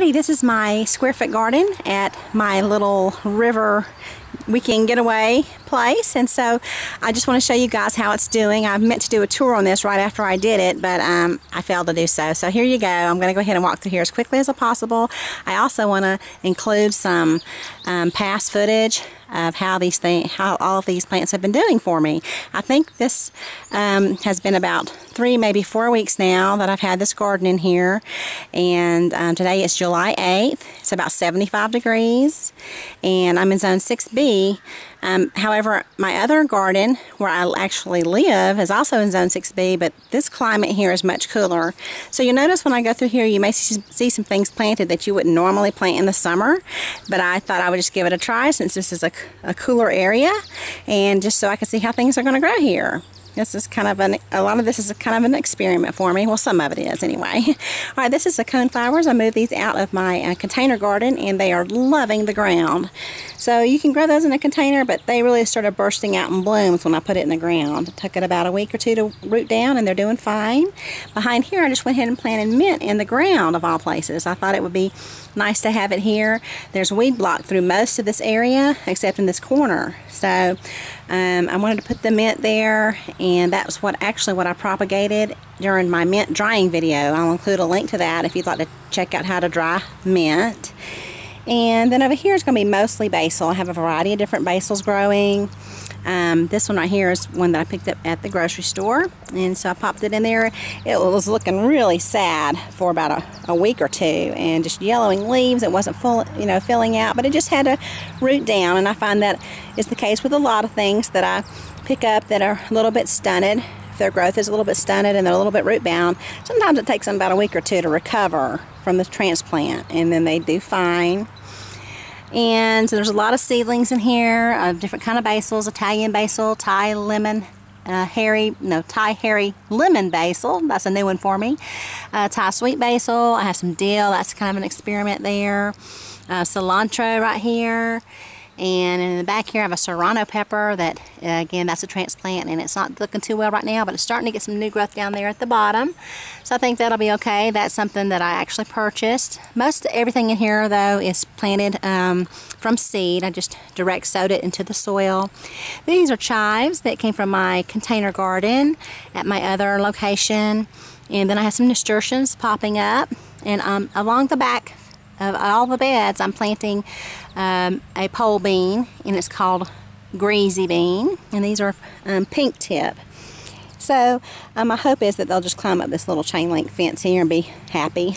Alrighty, this is my square foot garden at my little river weekend getaway place, and so I just want to show you guys how it's doing. I meant to do a tour on this right after I did it, but I failed to do so. So here you go. I'm going to go ahead and walk through here as quickly as possible. I also want to include some past footage of how all of these plants have been doing for me. I think this has been about 3, maybe 4 weeks now that I've had this garden in here, and today is July 8th. It's about 75 degrees, and I'm in zone 6B. However, my other garden where I actually live is also in zone 6B, but this climate here is much cooler. So you'll notice when I go through here, you may see some things planted that you wouldn't normally plant in the summer, but I thought I would just give it a try since this is a cooler area, and just so I can see how things are going to grow here. This is kind of a lot of this is kind of an experiment for me. Well, some of it is anyway. All right, this is the coneflowers. I moved these out of my container garden, and they are loving the ground. So you can grow those in a container, but they really started bursting out in blooms when I put it in the ground. It took it about a week or two to root down, and they're doing fine. Behind here, I just went ahead and planted mint in the ground of all places. I thought it would be nice to have it here. There's weed block through most of this area, except in this corner. So I wanted to put the mint there, and that's actually what I propagated during my mint drying video. I'll include a link to that if you'd like to check out how to dry mint. And then over here is going to be mostly basil. I have a variety of different basils growing. This one right here is one that I picked up at the grocery store, and so I popped it in there. It was looking really sad for about a week or two, and just yellowing leaves. It wasn't full, filling out, but it just had to root down, and I find that is the case with a lot of things that I pick up that are a little bit stunted. If their growth is a little bit stunted and they're a little bit root bound, sometimes it takes them about a week or two to recover from the transplant, and then they do fine. And so there's a lot of seedlings in here of different kind of basils: Italian basil, Thai hairy lemon basil. That's a new one for me. Thai sweet basil. I have some dill. That's kind of an experiment there. Cilantro right here. And in the back here I have a serrano pepper that, again, that's a transplant, and it's not looking too well right now, but it's starting to get some new growth down there at the bottom. So I think that'll be okay. That's something that I actually purchased. Most everything in here, though, is planted from seed. I just direct sowed it into the soil. These are chives that came from my container garden at my other location. And then I have some nasturtiums popping up. And along the back of all the beds, I'm planting a pole bean, and it's called greasy bean, and these are pink tip. So my hope is that they'll just climb up this little chain link fence here and be happy.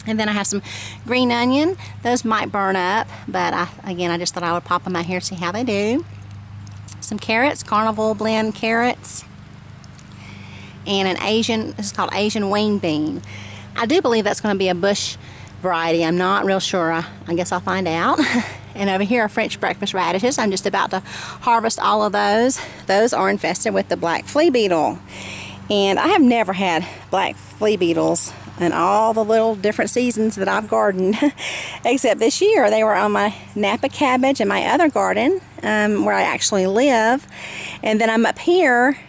And then I have some green onion. Those might burn up, but again, I just thought I would pop them out here to see how they do. Some carrots, carnival blend carrots, and this is called Asian wing bean. I do believe that's going to be a bush variety. I'm not real sure. I guess I'll find out. And over here are French breakfast radishes. I'm just about to harvest all of those. Those are infested with the black flea beetle. And I have never had black flea beetles in all the little different seasons that I've gardened. Except this year. They were on my Napa cabbage in my other garden where I actually live. And then I'm up here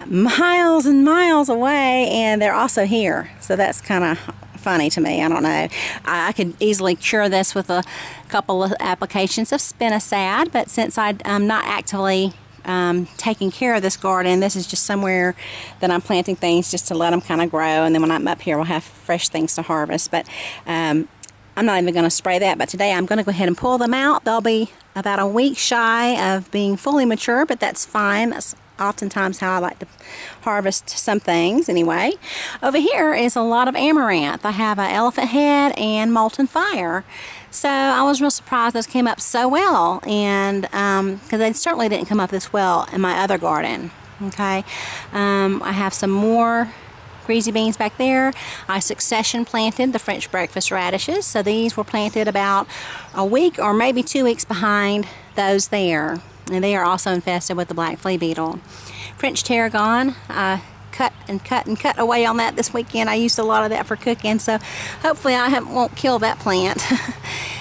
miles and miles away, and they're also here. So that's kind of funny to me. I don't know. I could easily cure this with a couple of applications of spinosad, but since I'm not actively taking care of this garden, this is just somewhere that I'm planting things just to let them kind of grow, and then when I'm up here we'll have fresh things to harvest. But I'm not even going to spray that, but today I'm going to go ahead and pull them out. They'll be about a week shy of being fully mature, but that's fine. That's oftentimes how I like to harvest some things anyway. Over here is a lot of amaranth. I have an elephant head and molten fire. So I was real surprised those came up so well, and because they certainly didn't come up this well in my other garden. Okay, I have some more greasy beans back there. I succession planted the French breakfast radishes, so these were planted about a week or maybe 2 weeks behind those there. And they are also infested with the black flea beetle. French tarragon, I cut and cut away on that this weekend. I used a lot of that for cooking, so hopefully I won't kill that plant.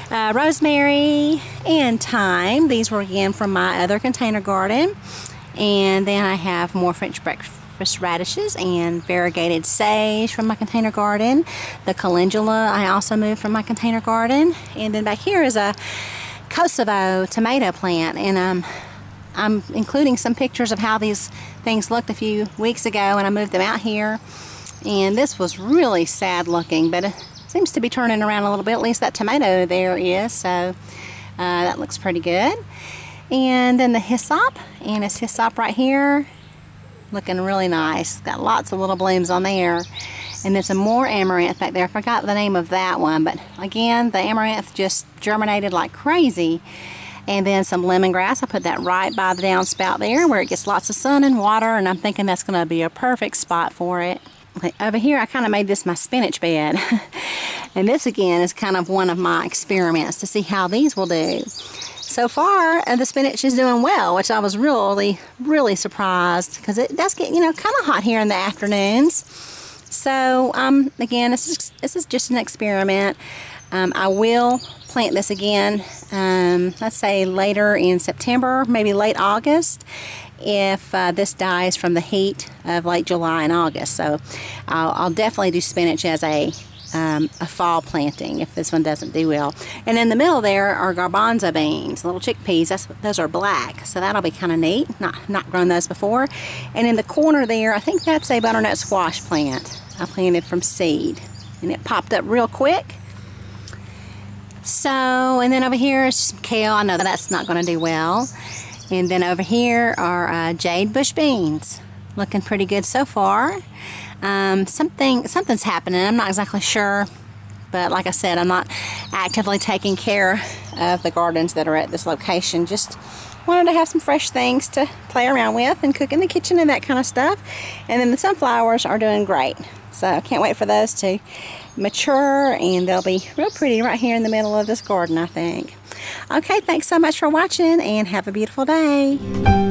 Rosemary and thyme. These were again from my other container garden. And then I have more French surface radishes and variegated sage from my container garden. The calendula I also moved from my container garden. And then back here is a Kosovo tomato plant, and I'm including some pictures of how these things looked a few weeks ago when I moved them out here. And this was really sad looking, but it seems to be turning around a little bit. At least that tomato there is, so that looks pretty good. And then the hyssop, and it's hyssop right here, looking really nice. Got lots of little blooms on there. And there's some more amaranth back there. I forgot the name of that one, but again, the amaranth just germinated like crazy. And then some lemongrass. I put that right by the downspout there where it gets lots of sun and water, and I'm thinking that's going to be a perfect spot for it. Okay, over here I kind of made this my spinach bed. And this again is kind of one of my experiments to see how these will do. So far, the spinach is doing well, which I was really surprised, because it does get, kind of hot here in the afternoons. So, again, this is just an experiment. I will plant this again, let's say later in September, maybe late August, if this dies from the heat of late July and August. So, I'll definitely do spinach as a fall planting if this one doesn't do well. And in the middle there are garbanzo beans, little chickpeas. Those are black, so that'll be kind of neat. Not grown those before. And in the corner there, I think that's a butternut squash plant I planted from seed, and it popped up real quick. So, and then over here is some kale. I know that's not going to do well. And then over here are jade bush beans, looking pretty good so far. Something's happening. I'm not exactly sure, but like I said, I'm not actively taking care of the gardens that are at this location. Just wanted to have some fresh things to play around with and cook in the kitchen and that kind of stuff. And then the sunflowers are doing great, so I can't wait for those to mature, and they'll be real pretty right here in the middle of this garden, I think. Okay, thanks so much for watching, and have a beautiful day.